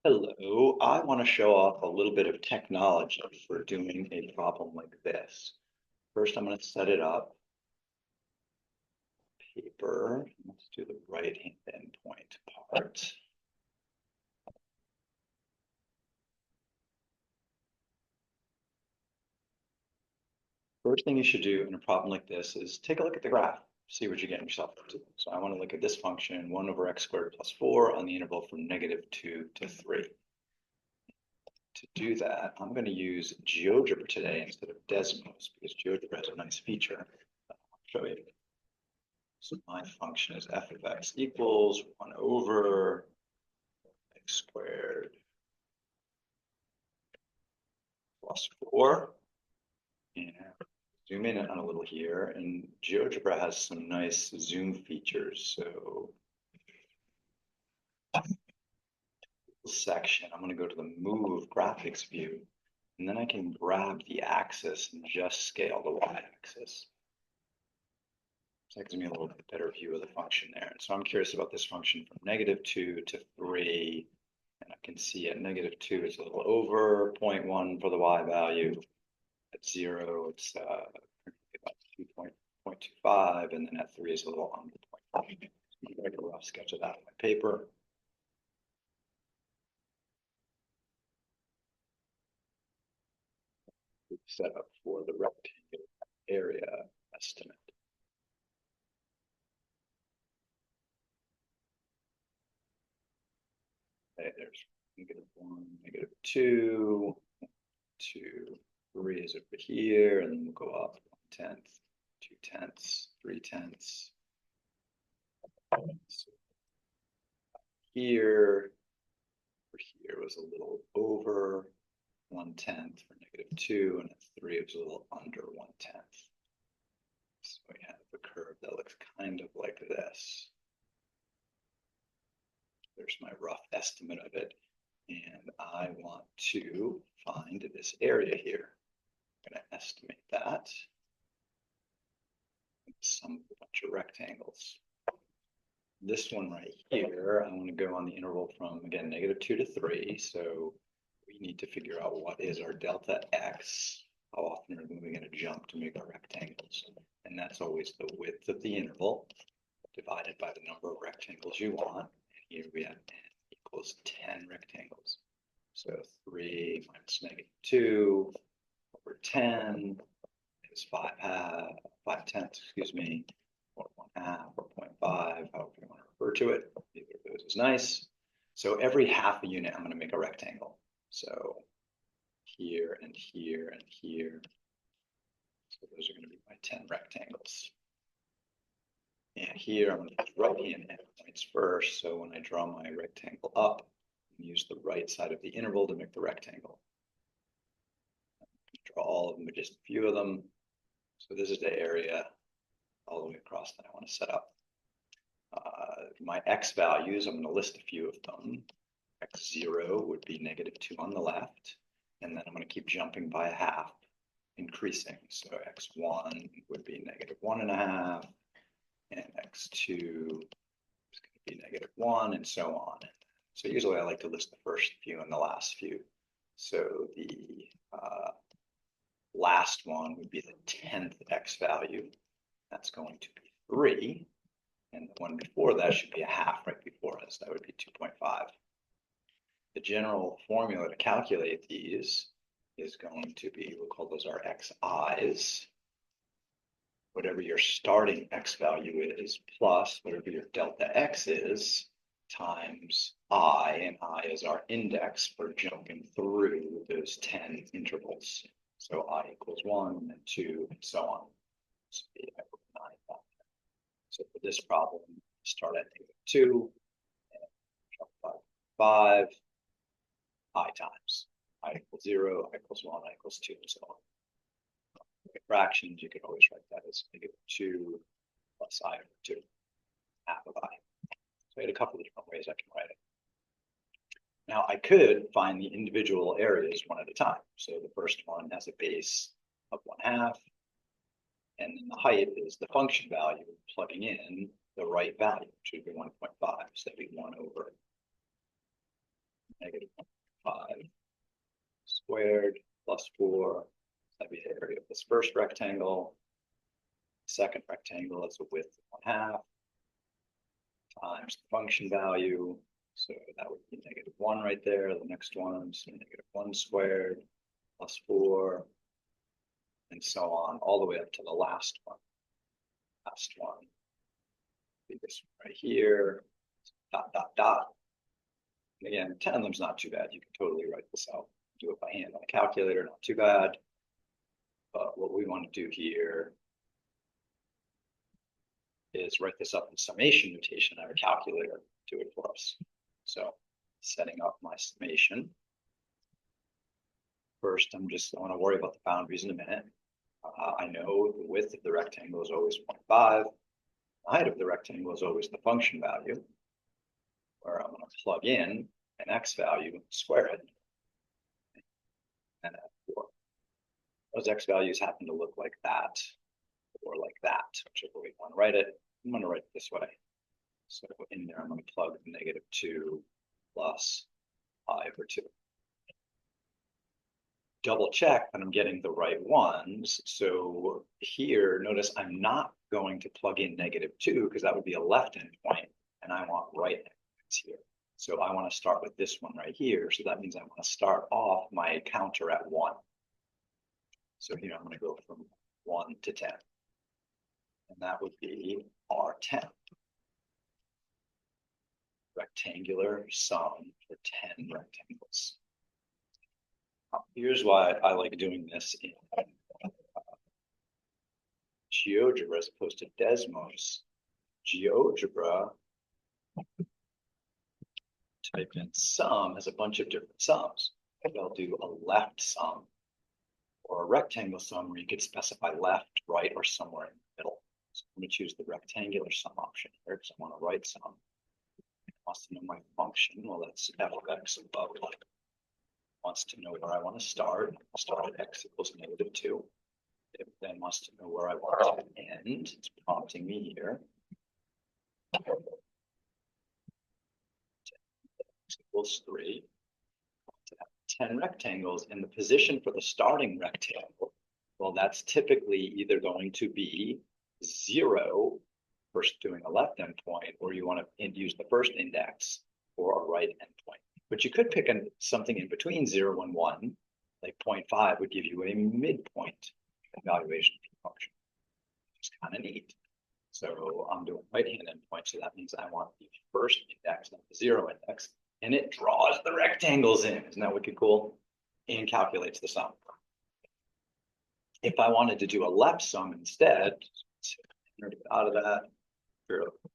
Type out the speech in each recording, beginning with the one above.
Hello, I want to show off a little bit of technology for doing a problem like this. First, I'm going to set it up. Paper. Let's do the right endpoint part. First thing you should do in a problem like this is take a look at the graph, see what you're getting yourself into. So I want to look at this function, 1 over x squared plus 4 on the interval from -2 to 3. To do that, I'm going to use Geogebra today instead of Desmos because Geogebra has a nice feature. I'll show you. So my function is f of x equals 1 over x squared plus 4. And zoom in on a little here. And GeoGebra has some nice zoom features. So section, I'm going to go to the move graphics view. And then I can grab the axis and just scale the y-axis. So that gives me a little bit better view of the function there. And so I'm curious about this function from -2 to 3. And I can see at -2, it's a little over 0.1 for the y value. At 0, it's about 2.25, and then at 3 is a little under 0.5. I'll make a rough sketch of that on my paper. Set up for the rectangular area estimate. Okay, there's -1, -2, 2, 3 is over here, and then we'll go up 1/10, 2/10, 3/10. So here was a little over 1/10 for -2, and at 3 it was a little under 1/10. So we have a curve that looks kind of like this. There's my rough estimate of it. And I want to find this area here. I'm going to estimate that. Sum of a bunch of rectangles. This one right here, I want to go on the interval from, again, -2 to 3. So we need to figure out what is our delta x. How often are we going to jump to make our rectangles? And that's always the width of the interval divided by the number of rectangles you want. And here we have n equals 10 rectangles. So 3 minus -2 over 10 is 5/10, excuse me, or 1/2 or 0.5, however you want to refer to it. Either of those is nice. So every half a unit, I'm going to make a rectangle. So here and here and here. So those are going to be my 10 rectangles. And here I'm going to use right-hand endpoints first. So when I draw my rectangle up, I use the right side of the interval to make the rectangle. Draw all of them, but just a few of them. So this is the area all the way across that I want to set up. My x values, I'm going to list a few of them. X0 would be -2 on the left. And then I'm going to keep jumping by a half, increasing. So x1 would be -1.5. And x2 is going to be -1, and so on. So usually I like to list the first few and the last few. So the last one would be the 10th x value. That's going to be 3. And the one before that should be a half right before us. That would be 2.5. The general formula to calculate these is going to be, we'll call those our xi's. Whatever your starting x value is, plus whatever your delta x is, times I, and I is our index for jumping through those 10 intervals. So I equals 1 and 2 and so on. So, so for this problem, start at -2 and jump by 5, I times. I equals 0, I equals 1, I equals 2, and so on. Fractions, you can always write that as -2 plus I over 2, half of I. So I had a couple of different ways I can write it. Now I could find the individual areas one at a time. So the first one has a base of 1/2, and then the height is the function value, plugging in the right value, which would be 1.5, so that'd be 1 over. negative 5 squared plus 4. That'd be the area of this first rectangle. Second rectangle is a width of 1/2 times the function value. So that would be -1 right there. The next one, so -1 squared plus 4, and so on, all the way up to the last one. Last one. Be this one right here. Dot, dot, dot. And again, 10 of them's not too bad. You can totally write this out. Do it by hand on a calculator, not too bad. But what we want to do here is write this up in summation notation. I have a calculator do it for us. So setting up my summation. First, I want to worry about the boundaries in a minute. I know the width of the rectangle is always 0.5. The height of the rectangle is always the function value, where I'm going to plug in an x value, square it, and add 4. Those x values happen to look like that, or like that, whichever way you want to write it. I'm going to write it this way. So in there, I'm going to plug -2 plus 5/2. Double check that I'm getting the right ones. So here, notice I'm not going to plug in -2 because that would be a left endpoint, and I want right endpoints here. So I want to start with this one right here. So that means I want to start off my counter at 1. So here I'm going to go from 1 to 10. And that would be R10. Rectangular sum for 10 rectangles. Here's why I like doing this in Geogebra as opposed to Desmos. Geogebra, type in sum has a bunch of different sums. They'll do a left sum or a rectangle sum where you could specify left, right, or somewhere in the middle. So I'm going to choose the rectangular sum option here because I want a right sum. It wants to know my function. Well, that's f of x above. Wants to know where I want to start. Start at x equals -2. It then wants to know where I want to end. It's prompting me here. X equals 3. To have 10 rectangles, and the position for the starting rectangle, well, that's typically either going to be 0 for doing a left endpoint, or you want to use the first index for a right endpoint. But you could pick something in between 0 and 1, like 0.5 would give you a midpoint evaluation of the function. It's kind of neat. So I'm doing right-hand endpoint, so that means I want the first index, not the 0 index, and it draws the rectangles in. Isn't that wicked cool? And calculates the sum. If I wanted to do a left sum instead, get out of that,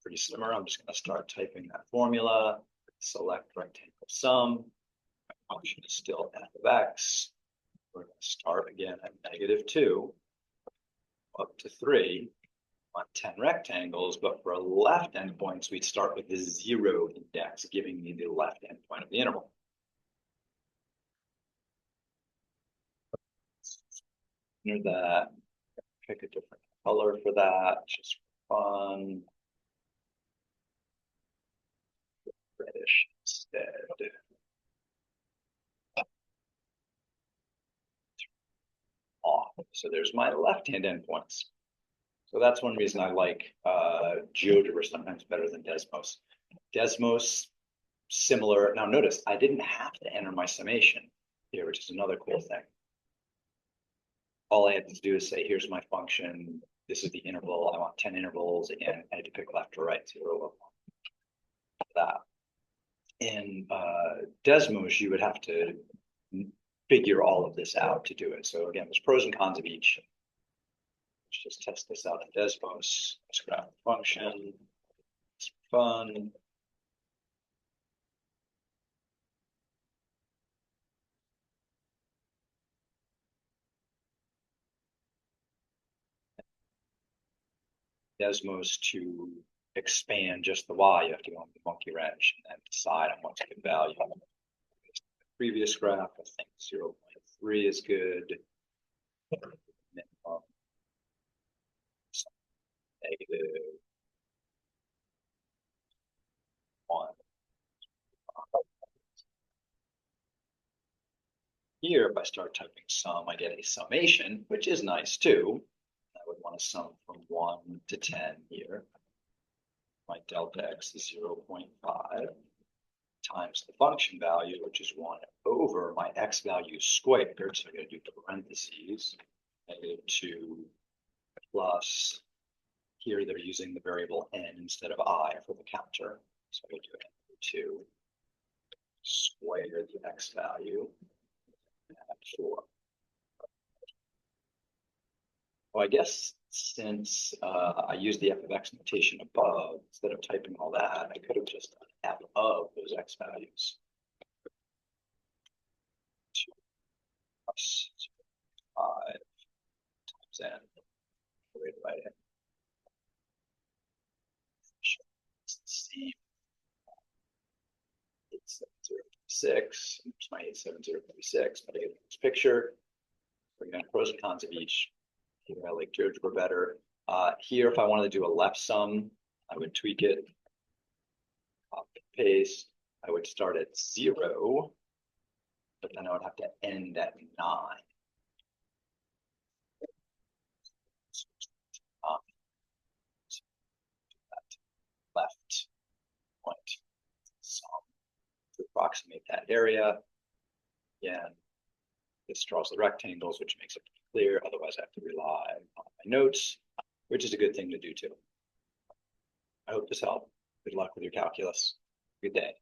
pretty slimmer, I'm just going to start typing that formula. Select rectangle sum. My function is still f of x. We're going to start again at -2 up to 3 on 10 rectangles, but for left endpoints, we'd start with the 0 index, giving me the left endpoint of the interval. Near that, pick a different color for that, just for fun. Reddish instead. Off. So there's my left-hand endpoints. So that's one reason I like Geogebra sometimes better than Desmos. Desmos, similar. Now notice, I didn't have to enter my summation here, which is another cool thing. All I had to do is say, here's my function. This is the interval. I want 10 intervals, and I had to pick left or right, 0 or 1. That. In Desmos, you would have to figure all of this out to do it. So again, there's pros and cons of each. Let's just test this out in Desmos. Let's grab the function. It's fun. Desmos, to expand just the y, you have to go on the monkey wrench and decide on what's a good value. Previous graph, I think 0.3 is good. Minimum. -1. here, if I start typing sum, I get a summation, which is nice too. I would want to sum from 1 to 10 here. My delta x is 0.5 times the function value, which is 1 over my x value squared. So I'm going to do parentheses, -2 plus, here they're using the variable n instead of I for the counter. So I'm going to do -2 square the x value at 4. Well, I guess since I used the f of x notation above, instead of typing all that, I could have just done f of those x values. 2 plus 5 times n. Way to write it. It's the same. 87036. Here's my 87036. But I get this picture. We're going to pros and cons of each. Here I like Geogebra better. Here, if I wanted to do a left sum, I would tweak it. Copy paste. I would start at 0, but then I would have to end at 9. Left point sum to approximate that area. Again, this draws the rectangles, which makes it clear. Otherwise, I have to rely on my notes, which is a good thing to do too. I hope this helped. Good luck with your calculus. Good day.